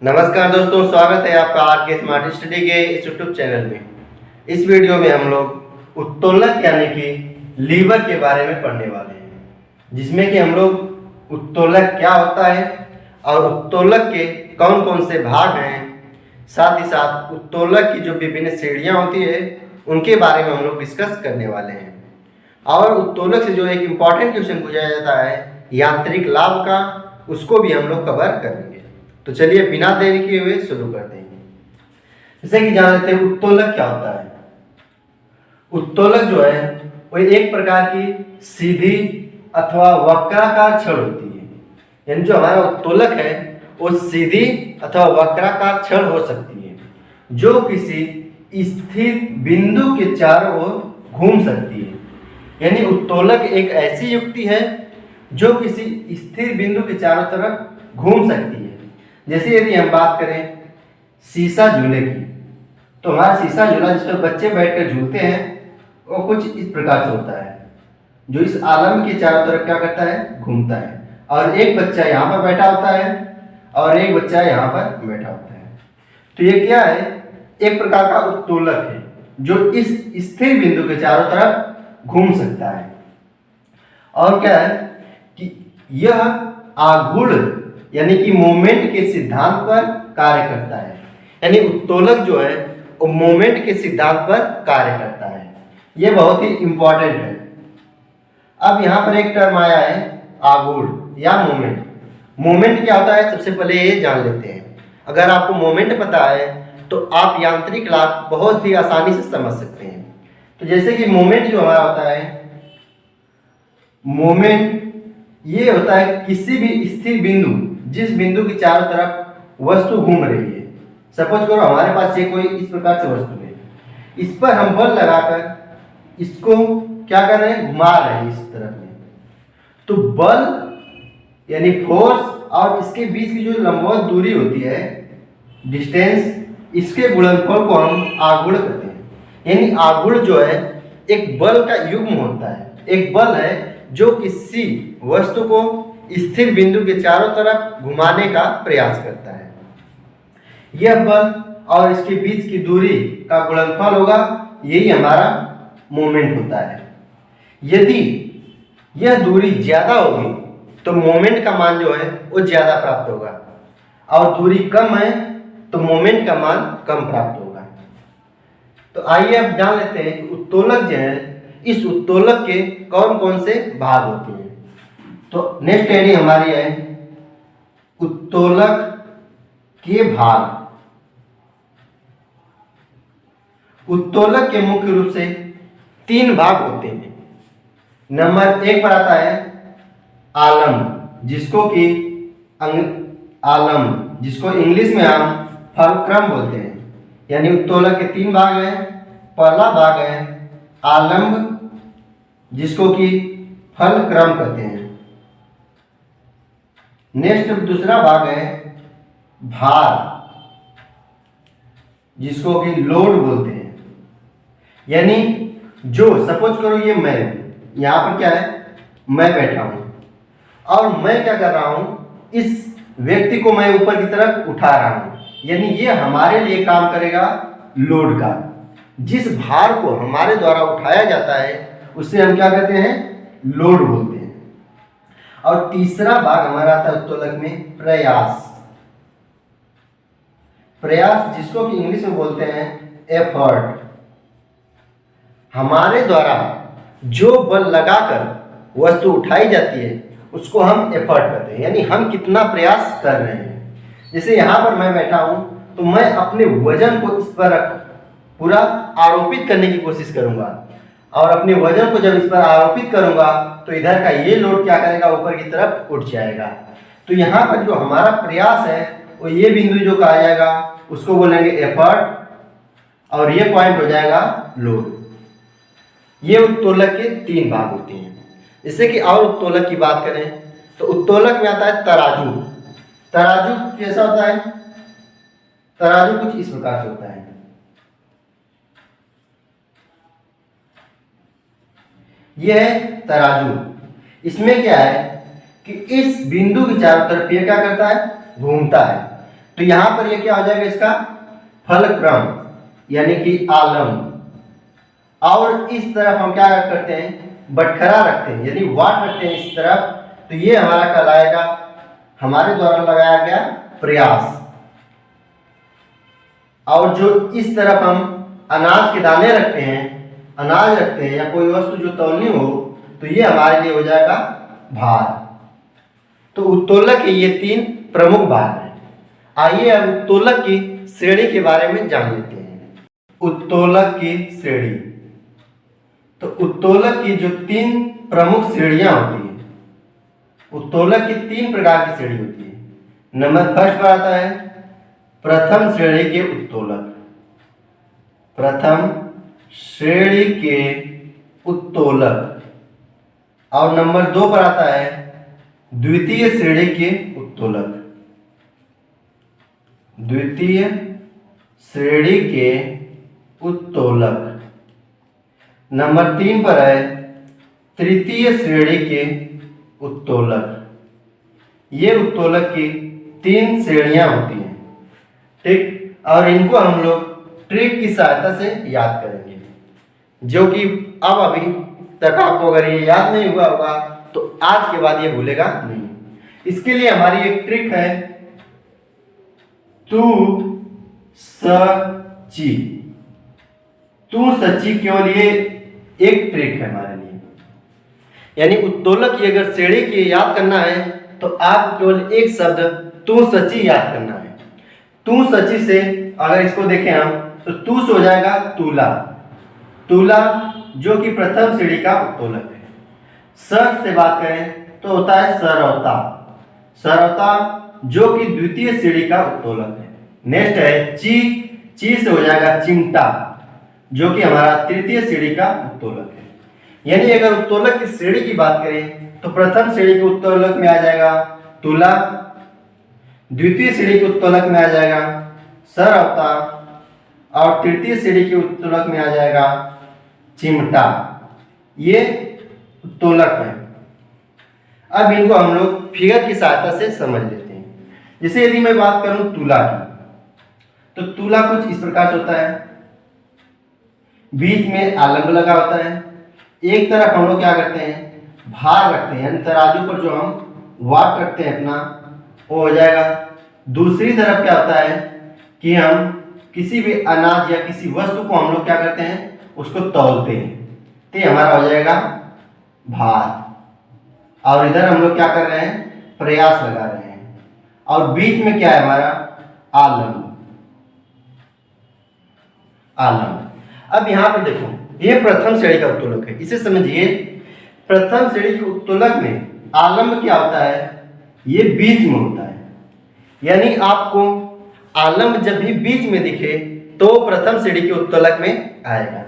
नमस्कार दोस्तों, स्वागत है आपका आर के स्मार्ट स्टडी के इस यूट्यूब चैनल में। इस वीडियो में हम लोग उत्तोलक यानी कि लीवर के बारे में पढ़ने वाले हैं, जिसमें कि हम लोग उत्तोलक क्या होता है और उत्तोलक के कौन कौन से भाग हैं, साथ ही साथ उत्तोलक की जो विभिन्न श्रेणियाँ होती है उनके बारे में हम लोग डिस्कस करने वाले हैं। और उत्तोलक से जो एक इम्पॉर्टेंट क्वेश्चन पूछा जाता है यांत्रिक लाभ का, उसको भी हम लोग कवर करेंगे। तो चलिए बिना देरी किए हुए शुरू करते हैं। जैसे कि जान लेते हैं उत्तोलक क्या होता है। उत्तोलक जो है वो एक प्रकार की सीधी अथवा वक्राकार छड़ होती है। यानी जो हमारा उत्तोलक है वो सीधी अथवा वक्राकार छड़ हो सकती है, जो किसी स्थिर बिंदु के चारों ओर घूम सकती है। यानी उत्तोलक एक ऐसी युक्ति है जो किसी स्थिर बिंदु के चारों तरफ घूम सकती है। जैसे यदि हम बात करें शीशा झूले की, तो हमारा शीशा झूला जिस पर बच्चे बैठकर झूलते हैं वो कुछ इस प्रकार से होता है, जो इस आलम के चारों तरफ क्या करता है, घूमता है। और एक बच्चा यहाँ पर बैठा होता है और एक बच्चा यहाँ पर बैठा होता है। तो ये क्या है, एक प्रकार का उत्तोलक है जो इस स्थिर बिंदु के चारों तरफ घूम सकता है। और क्या है कि यह आघूर्ण यानी कि मोमेंट के सिद्धांत पर कार्य करता है। यानी उत्तोलक जो है वो मोमेंट के सिद्धांत पर कार्य करता है। ये बहुत ही इंपॉर्टेंट है। अब यहाँ पर एक टर्म आया है आघूर्ण या मोमेंट। मोमेंट क्या होता है, सबसे पहले ये जान लेते हैं। अगर आपको मोमेंट पता है तो आप यांत्रिक लाभ बहुत ही आसानी से समझ सकते हैं। तो जैसे कि मोमेंट जो हमारा होता है, मोमेंट ये होता है किसी भी स्थिर बिंदु, जिस बिंदु के चारों तरफ वस्तु घूम रही है। सपोज करो हमारे पास ये कोई इस प्रकार से वस्तु है, इस पर हम बल लगाकर इसको क्या कर रहे हैं, घुमा रहे हैं इस तरफ में। तो बल यानी फोर्स और इसके बीच की जो लंबवत दूरी होती है, डिस्टेंस, इसके गुणनफल को हम आघूर्ण कहते हैं। यानी आघूर्ण जो है एक बल का युग्म होता है। एक बल है जो किसी वस्तु को स्थिर बिंदु के चारों तरफ घुमाने का प्रयास करता है। यह बल और इसके बीच की दूरी का गुणनफल होगा, यही हमारा मोमेंट होता है। यदि यह दूरी ज्यादा होगी तो मोमेंट का मान जो है वो ज्यादा प्राप्त होगा, और दूरी कम है तो मोमेंट का मान कम प्राप्त होगा। तो आइए अब जान लेते हैं कि उत्तोलक जो है, इस उत्तोलक के कौन कौन से भाग होते हैं। तो नेक्स्ट हेडिंग हमारी है उत्तोलक के भाग। उत्तोलक के मुख्य रूप से 3 भाग होते हैं। नंबर 1 पर आता है आलम, जिसको इंग्लिश में हम फलक्रम बोलते हैं। यानी उत्तोलक के 3 भाग हैं। पहला भाग है आलम्ब, जिसको कि फलक्रम कहते हैं। नेक्स्ट दूसरा भाग है भार, जिसको कि लोड बोलते हैं। यानी जो सपोज करो ये मैं, यहां पर क्या है, मैं बैठा हूं और मैं क्या कर रहा हूं, इस व्यक्ति को मैं ऊपर की तरफ उठा रहा हूं। यानी ये हमारे लिए काम करेगा लोड का। जिस भार को हमारे द्वारा उठाया जाता है उसे हम क्या कहते हैं, लोड बोलते हैं। और तीसरा भाग हमारा आता है उत्तोलक में प्रयास। प्रयास जिसको कि इंग्लिश में बोलते हैं एफर्ट। हमारे द्वारा जो बल लगाकर वस्तु उठाई जाती है उसको हम एफर्ट कहते हैं। यानी हम कितना प्रयास कर रहे हैं। जैसे यहाँ पर मैं बैठा हूं तो मैं अपने वजन को इस पर पूरा आरोपित करने की कोशिश करूंगा, और अपने वजन को जब इस पर आरोपित करूंगा तो इधर का ये लोड क्या करेगा, ऊपर की तरफ उठ जाएगा। तो यहाँ पर जो हमारा प्रयास है वो ये बिंदु जो कहा जाएगा उसको बोलेंगे एफर्ट, और ये पॉइंट हो जाएगा लोड। ये उत्तोलक के 3 भाग होते हैं। जैसे कि और उत्तोलक की बात करें तो उत्तोलक में आता है तराजू। तराजू कैसा होता है, तराजू कुछ इस प्रकार से होता है। यह है तराजू। इसमें क्या है कि इस बिंदु के चारों तरफ ये क्या करता है, घूमता है। तो यहाँ पर ये क्या हो जाएगा, इसका फलक्रम यानी कि आलम्ब। और इस तरफ हम क्या करते हैं, बटखरा रखते हैं यानी वाट रखते हैं इस तरफ, तो ये हमारा कहलाएगा हमारे द्वारा लगाया गया प्रयास। और जो इस तरफ हम अनाज के दाने रखते हैं, अनाज रखते हैं या कोई वस्तु जो तौलनी हो, तो ये हमारे लिए हो जाएगा भार। तो उत्तोलक के ये 3 प्रमुख भाग हैं। आइए अब उत्तोलक की श्रेणी के बारे में जान लेते हैं। उत्तोलक की श्रेणी, तो उत्तोलक की जो 3 प्रमुख श्रेणियां होती हैं, उत्तोलक की 3 प्रकार की श्रेणी होती है। नंबर फर्स्ट पर आता है प्रथम श्रेणी के उत्तोलक, प्रथम श्रेणी के उत्तोलक। और नंबर 2 पर आता है द्वितीय श्रेणी के उत्तोलक, द्वितीय श्रेणी के उत्तोलक। नंबर 3 पर है तृतीय श्रेणी के उत्तोलक। ये उत्तोलक की 3 श्रेणियां होती हैं, ठीक। और इनको हम लोग ट्रिक की सहायता से याद करेंगे, जो कि अब अभी तक आपको अगर ये याद नहीं हुआ होगा तो आज के बाद ये भूलेगा नहीं। इसके लिए हमारी एक ट्रिक है, तू सची। तू सची केवल ये एक ट्रिक है हमारे लिए, यानी उत्तोलक की अगर श्रेणी की याद करना है तो आप केवल एक शब्द तू सची याद करना है। तू सची से अगर इसको देखें हम तो तू से हो जाएगा तुला, तुला जो कि प्रथम श्रेणी का उत्तोलक है। सर से बात करें तो होता है सरौता, सरौता जो कि द्वितीय श्रेणी का उत्तोलक है। नेक्स्ट है ची, ची से हो जाएगा चिमटा जो कि हमारा तृतीय श्रेणी का उत्तोलक है। यानी अगर उत्तोलक की श्रेणी की बात करें तो प्रथम श्रेणी के उत्तोलक में आ जाएगा तुला, द्वितीय श्रेणी के उत्तोलक में आ जाएगा सरौता और तृतीय श्रेणी के उत्तोलक में आ जाएगा चिमटा। ये उत्तोलक है। अब इनको हम लोग फिगर की सहायता से समझ लेते हैं। जैसे यदि मैं बात करूं तुला की, तो तुला कुछ इस प्रकार से होता है, बीच में आलम्ब लगा होता है। एक तरफ हम लोग क्या करते हैं, भार रखते हैं, यानी तराजू पर जो हम वाट रखते हैं अपना, वो हो जाएगा। दूसरी तरफ क्या होता है कि हम किसी भी अनाज या किसी वस्तु को हम लोग क्या करते हैं, उसको तौलते हैं, तो ये हमारा हो जाएगा भार। और इधर हम लोग क्या कर रहे हैं, प्रयास लगा रहे हैं। और बीच में क्या है हमारा, आलम्ब, आलम्ब। अब यहां पर देखो, ये प्रथम श्रेणी का उत्तोलक है, इसे समझिए। प्रथम श्रेणी के उत्तोलक में आलम्ब क्या होता है, ये बीच में होता है। यानी आपको आलम्ब जब भी बीच में दिखे तो प्रथम श्रेणी के उत्तोलक में आएगा।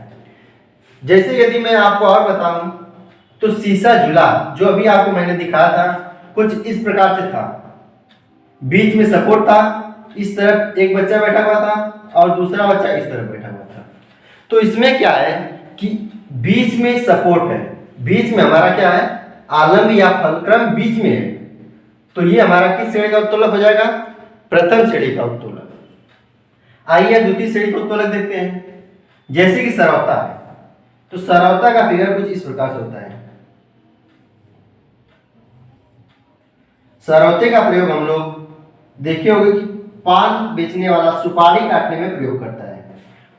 जैसे यदि मैं आपको और बताऊं तो शीशा झूला जो अभी आपको मैंने दिखाया था, कुछ इस प्रकार से था। बीच में सपोर्ट था, इस तरफ एक बच्चा बैठा हुआ था और दूसरा बच्चा इस तरफ बैठा हुआ था। तो इसमें क्या है कि बीच में सपोर्ट है, बीच में हमारा क्या है, आलम्ब या फलक्रम बीच में है। तो ये हमारा किस श्रेणी का उत्तोलक हो जाएगा, प्रथम श्रेणी का उत्तोलक। आइए द्वितीय श्रेणी का उत्तोलक देखते हैं। जैसे कि सरौता है, तो सरौता का फिगर कुछ इस प्रकार से होता है। सरौते का प्रयोग हम लोग देखे होंगे कि पान बेचने वाला सुपारी काटने में प्रयोग करता है।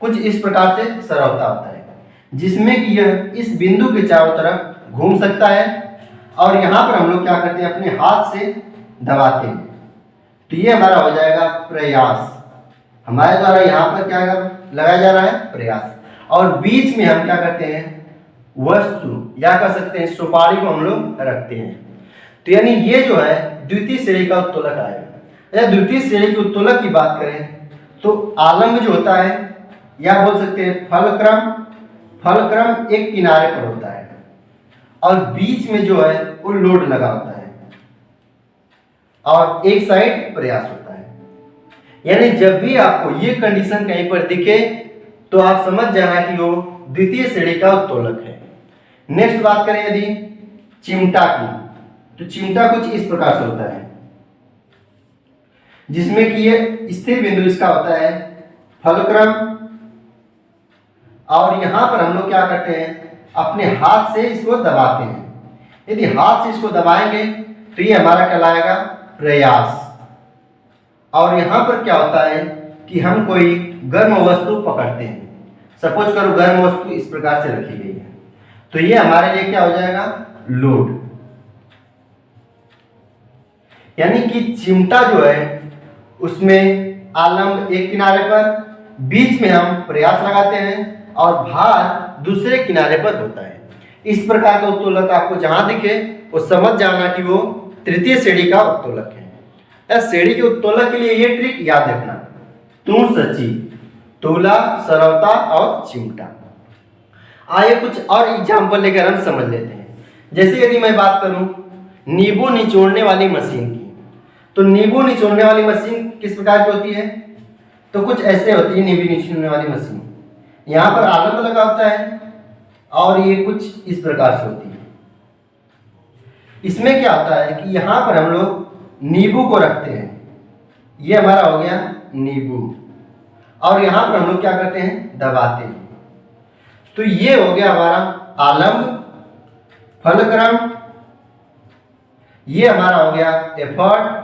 कुछ इस प्रकार से सरौता होता है, जिसमें कि यह इस बिंदु के चारों तरफ घूम सकता है और यहाँ पर हम लोग क्या करते हैं, अपने हाथ से दबाते हैं। तो ये हमारा हो जाएगा प्रयास। हमारे द्वारा यहाँ पर क्या लगाया जा रहा है, प्रयास। और बीच में हम क्या करते हैं, वस्तु या कह सकते हैं सुपारी को हम लोग रखते हैं। तो यानी ये जो है द्वितीय श्रेणी का उत्तोलक आएगा। या द्वितीय श्रेणी के उत्तोलक की बात करें तो आलम्ब जो होता है, या बोल सकते हैं फलक्रम, फलक्रम एक किनारे पर होता है और बीच में जो है वो लोड लगा होता है और एक साइड प्रयास होता है। यानी जब भी आपको ये कंडीशन कहीं पर दिखे तो आप समझ जाना कि वो द्वितीय श्रेणी का उत्तोलक है। नेक्स्ट बात करें यदि चिमटा की, तो चिमटा कुछ इस प्रकार से होता है। जिसमें कि ये स्थिर बिंदु इसका होता है फलक्रम, और यहां पर हम लोग क्या करते हैं, अपने हाथ से इसको दबाते हैं। यदि हाथ से इसको दबाएंगे तो ये हमारा कहलाएगा प्रयास। और यहां पर क्या होता है कि हम कोई गर्म वस्तु पकड़ते हैं, सपोज करो गर्म वस्तु इस प्रकार से रखी गई है, तो ये हमारे लिए क्या हो जाएगा, लोड। यानी कि चिमटा जो है उसमें आलंब एक किनारे पर, बीच में हम प्रयास लगाते हैं और भार दूसरे किनारे पर होता है। इस प्रकार का उत्तोलक आपको जहां दिखे वो समझ जाना कि वो तृतीय श्रेणी का उत्तोलक है। इस श्रेणी के उत्तोलक के लिए ये ट्रिक याद रखना, तू सची, तूला, सरवता और चिमटा। आइए कुछ और एग्जाम्पल लेकर हम समझ लेते हैं। जैसे यदि मैं बात करूं नींबू निचोड़ने वाली मशीन की, तो नींबू निचोड़ने वाली मशीन किस प्रकार की होती है, तो कुछ ऐसे होती है नींबू निचोड़ने वाली मशीन। यहाँ पर आलंब लगा होता है और ये कुछ इस प्रकार से होती है। इसमें क्या होता है कि यहाँ पर हम लोग नींबू को रखते हैं, ये हमारा हो गया नींबू, और यहाँ पर हम लोग क्या करते हैं, दबाते हैं। तो ये हो गया हमारा आलंब, फलक्रम, ये हमारा हो गया एफर्ट,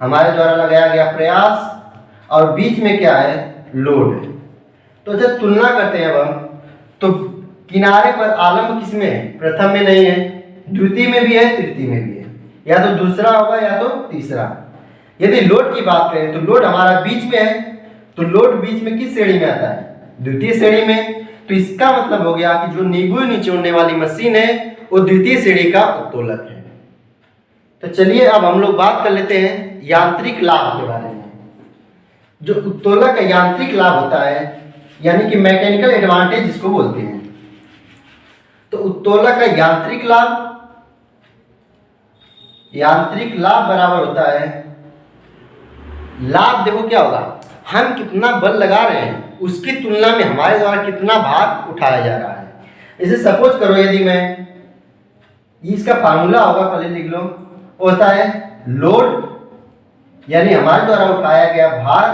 हमारे द्वारा लगाया गया प्रयास, और बीच में क्या है, लोड। तो जब तुलना करते हैं अब हम, तो किनारे पर आलंब किसमें है, प्रथम में नहीं है, द्वितीय में भी है, तृतीय में भी है, या तो दूसरा होगा या तो तीसरा। यदि लोड की बात करें तो लोड हमारा बीच में है, तो लोड बीच में किस श्रेणी में आता है, द्वितीय श्रेणी में। तो इसका मतलब हो गया कि जो नींबू निचोड़ने वाली मशीन है वो द्वितीय श्रेणी का उत्तोलक है। तो चलिए अब हम लोग बात कर लेते हैं यांत्रिक लाभ के बारे में। जो उत्तोलक का यांत्रिक लाभ होता है, यानी कि मैकेनिकल एडवांटेज जिसको बोलते हैं, तो उत्तोलक का यांत्रिक लाभ बराबर होता है, लाभ देखो क्या होगा, हम कितना बल लगा रहे हैं उसकी तुलना में हमारे द्वारा कितना भार उठाया जा रहा है। जैसे सपोज करो यदि मैं, इसका फार्मूला होगा पहले लिख लो, होता है लोड, यानी हमारे द्वारा उठाया गया भार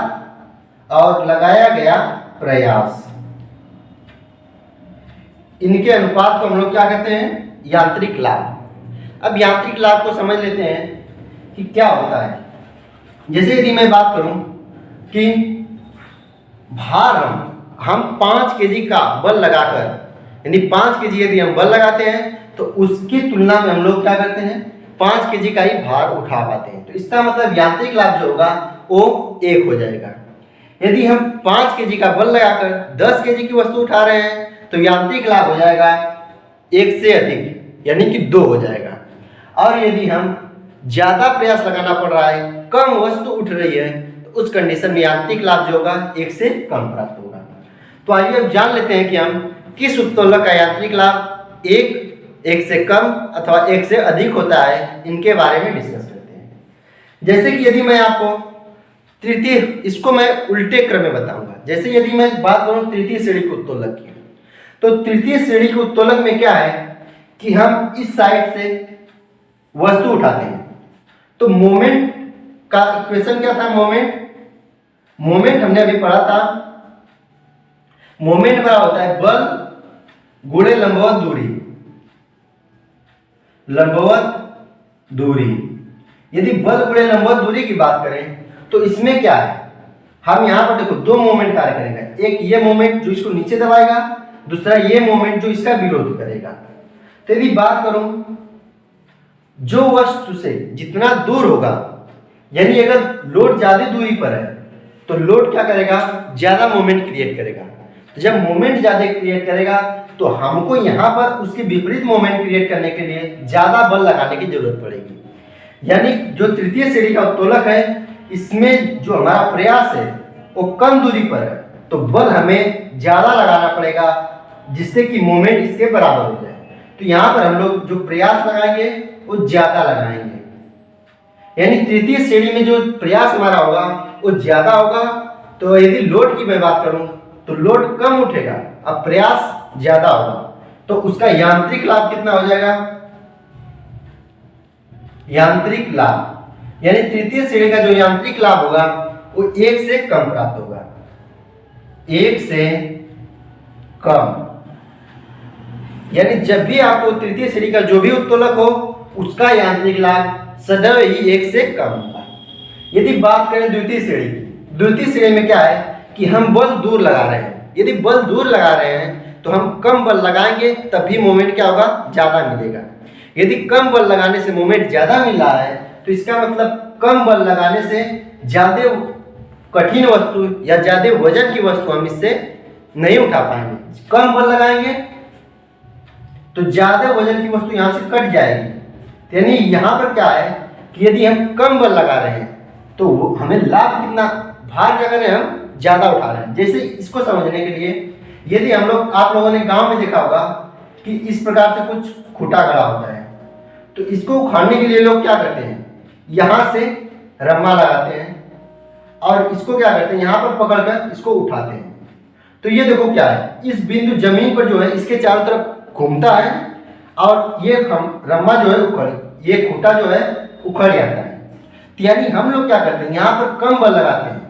और लगाया गया प्रयास, इनके अनुपात को हम लोग क्या कहते हैं, यांत्रिक लाभ। अब यांत्रिक लाभ को समझ लेते हैं कि क्या होता है। जैसे यदि मैं बात करूं कि भार हम 5 केजी का बल लगाकर, यानी 5 केजी यदि हम बल लगाते हैं तो उसकी तुलना में हम लोग क्या करते हैं, 5 केजी का ही भार उठा पाते हैं। तो इसका मतलब यांत्रिक लाभ जो होगा वो 1 हो जाएगा। यदि हम 5 केजी का बल लगाकर 10 केजी की वस्तु उठा रहे हैं तो यांत्रिक लाभ हो जाएगा 1 से अधिक, यानी कि 2 हो जाएगा। और यदि हम ज्यादा प्रयास लगाना पड़ रहा है, कम वस्तु उठ रही है, तो उस कंडीशन में यांत्रिक लाभ जो होगा 1 से कम प्राप्त होगा। तो आइए अब जान लेते हैं कि हम किस उत्तोलक का यांत्रिक लाभ 1 से कम अथवा 1 से अधिक होता है, इनके बारे में डिस्कस करते हैं। जैसे कि यदि मैं आपको तृतीय, इसको मैं उल्टे क्रम में बताऊंगा। जैसे यदि मैं बात करूं तृतीय श्रेणी के उत्तोलक की, तो तृतीय श्रेणी के उत्तोलक में क्या है कि हम इस साइड से वस्तु उठाते हैं, तो मोमेंट का इक्वेशन क्या था, मोमेंट हमने अभी पढ़ा था, मोमेंट बराबर होता है बल गुणे लंबवत दूरी। यदि बल गुणे लंबवत दूरी की बात करें तो इसमें क्या है, हम यहां पर देखो 2 मोमेंट कार्य करेंगे, एक ये मोमेंट जो इसको नीचे दबाएगा, दूसरा ये मोमेंट जो इसका विरोध करेगा। तो यदि बात करूं जो वस्तु से जितना दूर होगा, यानी अगर लोड ज्यादा दूरी पर है तो लोड क्या करेगा, ज्यादा मोमेंट क्रिएट करेगा। तो जब मोमेंट ज्यादा क्रिएट करेगा तो हमको यहाँ पर उसके विपरीत मोमेंट क्रिएट करने के लिए ज्यादा बल लगाने की जरूरत पड़ेगी। यानी जो तृतीय श्रेणी का उत्तोलक है, इसमें जो हमारा प्रयास है वो कम दूरी पर है, तो बल हमें ज्यादा लगाना पड़ेगा जिससे कि मोमेंट इसके बराबर हो जाए। तो यहाँ पर हम लोग जो प्रयास लगाएंगे वो ज्यादा लगाएंगे, यानी तृतीय श्रेणी में जो प्रयास हमारा होगा वो ज्यादा होगा। तो यदि लोड की मैं बात करूं तो लोड कम उठेगा, अब प्रयास ज्यादा होगा, तो उसका यांत्रिक लाभ कितना हो जाएगा, यांत्रिक लाभ यानी तृतीय श्रेणी का जो यांत्रिक लाभ होगा वो 1 से कम प्राप्त होगा, 1 से कम। यानी जब भी आपको तृतीय श्रेणी का जो भी उत्तोलक हो उसका यांत्रिक लाभ सदैव ही 1 से कम होगा। यदि बात करें द्वितीय श्रेणी की, द्वितीय श्रेणी में क्या है कि हम बल दूर लगा रहे हैं। यदि बल दूर लगा रहे हैं तो हम कम बल लगाएंगे तभी मोमेंट क्या होगा, ज़्यादा मिलेगा। यदि कम बल लगाने से मोमेंट ज़्यादा मिल रहा है तो इसका मतलब कम बल लगाने से ज़्यादा कठिन वस्तु या ज़्यादा वजन की वस्तु हम इससे नहीं उठा पाएंगे। कम बल लगाएंगे तो ज़्यादा वजन की वस्तु यहाँ से कट जाएगी। यानी यहाँ पर क्या है कि यदि हम कम बल लगा रहे हैं तो हमें लाभ कितना, भार क्या कर रहे हैं, हम ज़्यादा उठा रहे हैं। जैसे इसको समझने के लिए यदि हम लोग, आप लोगों ने गांव में देखा होगा कि इस प्रकार से कुछ खूंटा गड़ा होता है, तो इसको उखाड़ने के लिए लोग क्या करते हैं, यहाँ से रम्मा लगाते हैं और इसको क्या करते हैं, यहाँ पर पकड़कर इसको उठाते हैं। तो ये देखो क्या है, इस बिंदु जमीन पर जो है इसके चारों तरफ घूमता है और ये रम्मा जो है उखड़, ये खूंटा जो है उखड़ जाता है। तो यानी हम लोग क्या करते हैं, यहाँ पर कम बल लगाते हैं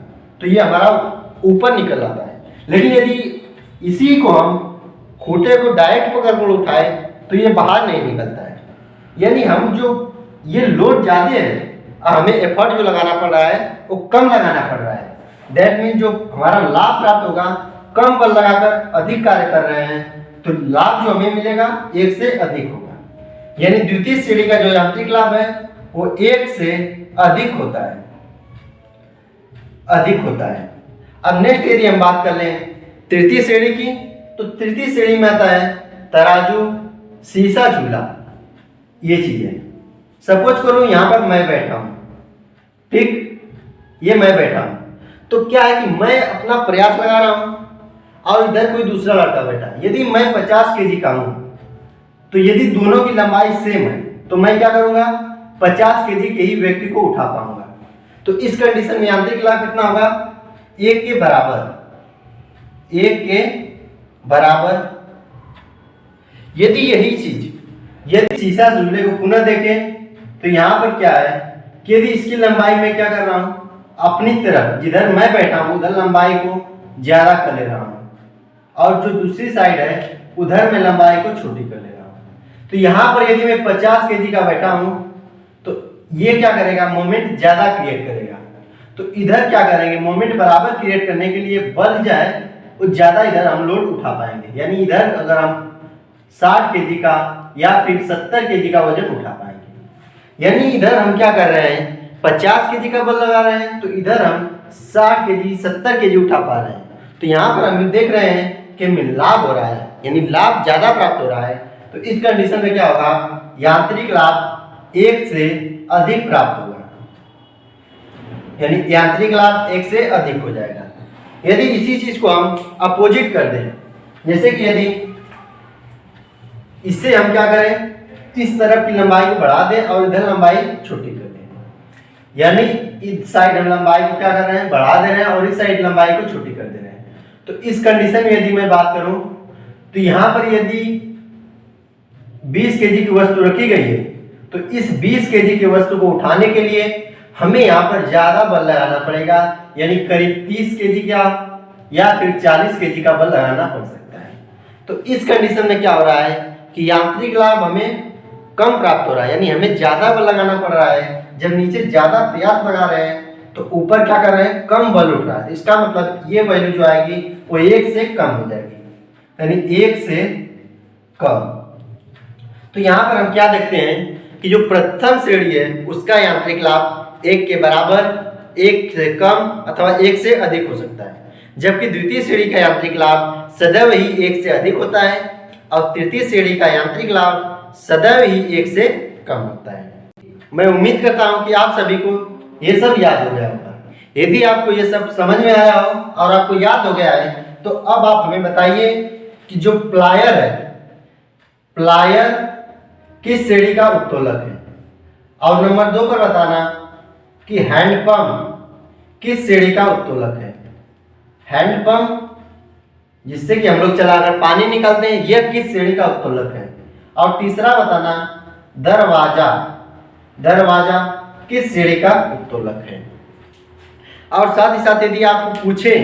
तो ये हमारा ऊपर निकल आता है। लेकिन यदि इसी को हम खूंटे को डायरेक्ट पकड़कर उठाए तो ये बाहर नहीं निकलता है। यानी हम जो ये लोड ज़्यादा है, हमें एफर्ट जो लगाना पड़ रहा है वो कम लगाना पड़ रहा है। दैट मीन जो हमारा लाभ प्राप्त होगा, कम बल लगाकर अधिक कार्य कर रहे हैं तो लाभ जो हमें मिलेगा 1 से अधिक होगा। यानी द्वितीय श्रेणी का जो यांत्रिक लाभ है वो 1 से अधिक होता है, अधिक होता है। अब नेक्स्ट यदि हम बात कर लें तृतीय श्रेणी की, तो तृतीय श्रेणी में आता है तराजू, शीशा झूला, ये चीजें। सपोज करो यहाँ पर मैं बैठा हूँ, ठीक, ये मैं बैठा हूँ, तो क्या है कि मैं अपना प्रयास लगा रहा हूँ और इधर कोई दूसरा लड़का बैठा है। यदि मैं 50 kg का हूँ तो यदि दोनों की लंबाई सेम है तो मैं क्या करूँगा, 50 kg के ही व्यक्ति को उठा पाऊंगा। तो इस कंडीशन में यांत्रिक लाभ कितना होगा, 1 के बराबर, 1 के बराबर। यदि यही चीज यदि शीशा झूले को पुनः देखें तो यहाँ पर क्या है कि यदि इसकी लंबाई मैं क्या कर रहा हूँ, अपनी तरफ जिधर मैं बैठा हूँ उधर लंबाई को ज्यादा कर ले रहा हूँ और जो दूसरी साइड है उधर मैं लंबाई को छोटी कर ले रहा हूँ। तो यहाँ पर यदि मैं 50 kg का बैठा हूँ तो ये क्या करेगा, मोमेंट ज्यादा क्रिएट करेगा। तो इधर क्या करेंगे, मोमेंट बराबर क्रिएट करने के लिए बल जाए वो ज्यादा इधर हम लोड उठा पाएंगे। यानी इधर अगर हम 60 kg का या फिर 70 kg का वजन उठा पाएंगे। यानी इधर हम क्या कर रहे हैं, 50 kg का बल लगा रहे हैं तो इधर हम 60 kg 70 kg उठा पा रहे हैं। तो यहाँ पर हम देख रहे हैं कि लाभ हो रहा है, यानी लाभ ज्यादा प्राप्त हो रहा है। तो इस कंडीशन में क्या होगा, यांत्रिक लाभ 1 से अधिक प्राप्त होगा, यानी यांत्रिक लाभ 1 से अधिक हो जाएगा। यदि इसी चीज को हम अपोजिट कर दें, जैसे कि यदि इससे हम क्या करें, इस तरफ की लंबाई को बढ़ा दें और इधर लंबाई छोटी कर दें, यानी इस साइड हम लंबाई को क्या कर रहे हैं, बढ़ा दे रहे हैं और इस साइड लंबाई को छोटी कर दे रहे हैं। तो इस कंडीशन में यदि मैं बात करूं तो यहाँ पर यदि 20 kg की वस्तु रखी गई है तो इस 20 kg की वस्तु को उठाने के लिए हमें यहाँ पर ज्यादा बल लगाना पड़ेगा, यानी करीब 30 kg का या फिर 40 kg का बल लगाना पड़ सकता है। तो इस कंडीशन में क्या हो रहा है कि यांत्रिक लाभ हमें कम प्राप्त हो रहा है, यानी हमें ज्यादा बल लगाना पड़ रहा है। जब नीचे ज्यादा प्रयास लगा रहे हैं तो ऊपर क्या कर रहे हैं, कम बल उठ रहा है। इसका मतलब ये वैल्यू जो आएगी वो 1 से कम हो जाएगी, यानी 1 से कम। तो यहाँ पर हम क्या देखते हैं कि जो प्रथम श्रेणी है उसका यांत्रिक लाभ 1 के बराबर, 1 से कम अथवा 1 से अधिक हो सकता है, जबकि द्वितीय श्रेणी का यांत्रिक लाभ सदैव ही 1 से अधिक होता है और तृतीय श्रेणी का यांत्रिक लाभ सदैव ही 1 से कम होता है। मैं उम्मीद करता हूं कि आप सभी को ये सब याद हो गया होगा। यदि आपको ये सब समझ में आया हो और आपको याद हो गया है तो अब आप हमें बताइए कि जो प्लायर है, प्लायर किस श्रेणी का उत्तोलक है, और नंबर 2 पर बताना कि हैंडपंप किस श्रेणी का उत्तोलक है। हैंडपंप जिससे कि हम लोग चलाकर पानी निकालते हैं, यह किस श्रेणी का उत्तोलक है। और तीसरा बताना दरवाजा, दरवाजा किस श्रेणी का उत्तोलक है। और साथ ही साथ यदि आपको पूछे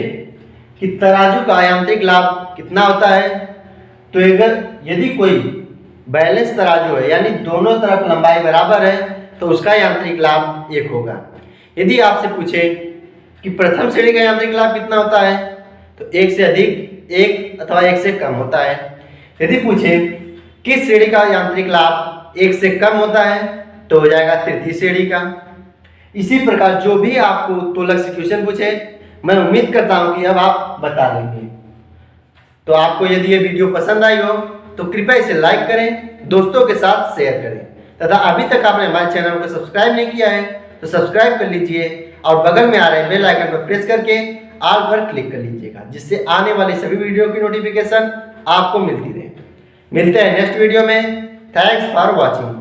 कि तराजू का यांत्रिक लाभ कितना होता है, तो अगर यदि कोई बैलेंस तराजू है यानी दोनों तरफ लंबाई बराबर है तो उसका यांत्रिक लाभ 1 होगा। यदि आपसे पूछे कि प्रथम श्रेणी का यांत्रिक लाभ कितना होता है, तो 1 से अधिक, 1 अथवा 1 से कम होता है। यदि पूछे किस श्रेणी का यांत्रिक लाभ 1 से कम होता है, तो हो जाएगा तृतीय श्रेणी का। इसी प्रकार जो भी आपको उत्तोलक से क्वेश्चन पूछे, मैं उम्मीद करता हूं कि अब आप बता देंगे। तो आपको यदि ये वीडियो पसंद आई हो तो कृपया इसे लाइक करें, दोस्तों के साथ शेयर करें तथा अभी तक आपने हमारे चैनल को सब्सक्राइब नहीं किया है तो सब्सक्राइब कर लीजिए और बगल में आ रहे बेल आइकन पर प्रेस करके ऑल पर क्लिक कर लीजिएगा, जिससे आने वाले सभी वीडियो की नोटिफिकेशन आपको मिलती रहे। मिलते हैं नेक्स्ट वीडियो में। Thanks for watching.